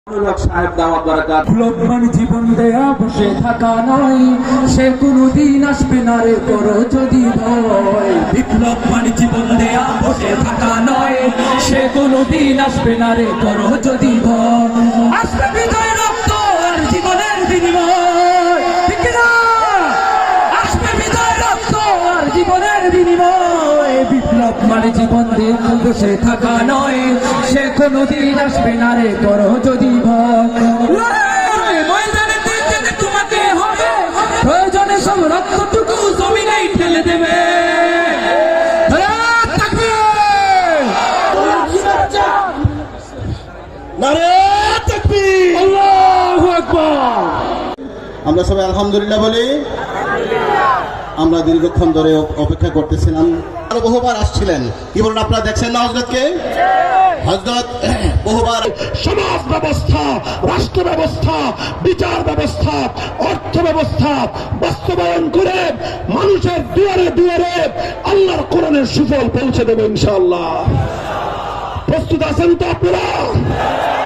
সাহেব দাওয়াত বারাকাত। লোকমান জীবন দেয়া বসে থাকা নয়, সে কোনদিন আসবে না রে করো যদি ভয়। বিপ্লব মানে জীবন দেয়া বসে থাকা নয়, সে কোনদিন আসবে না রে করো যদি ভয়। আসবে বিজয় রক্ত আর জীবনের বিনিময়, ঠিক না? আসবে বিজয় রক্ত আর জীবনের বিনিময়। বিপ্লব মানে জীবন দিয়ে বসে থাকা নয়, সে কোনদিন আসবে না রে করো যদি ভয়। ময়দানে যেতে তোমাকে হবে, প্রয়োজনে সব রক্তটুকু জমিনেই ঠেলে দেবে। আমরা সবাই আলহামদুলিল্লাহ বলি। আমরা দীর্ঘক্ষণ ধরে অপেক্ষা করতেছিলাম, আরো বহুবার আসছিলেন। কি বলুন, আপনারা দেখছেন না হযরতকে? হযরত বহুবার সমাজ ব্যবস্থা, রাষ্ট্র ব্যবস্থা, বিচার ব্যবস্থা, অর্থ ব্যবস্থা বাস্তবায়ন করে মানুষের দুয়ারে দুয়ারে আল্লাহর কোরআনের সুফল পৌঁছে দেবে ইনশাআল্লাহ। প্রস্তুত আছেন তো আপনারা?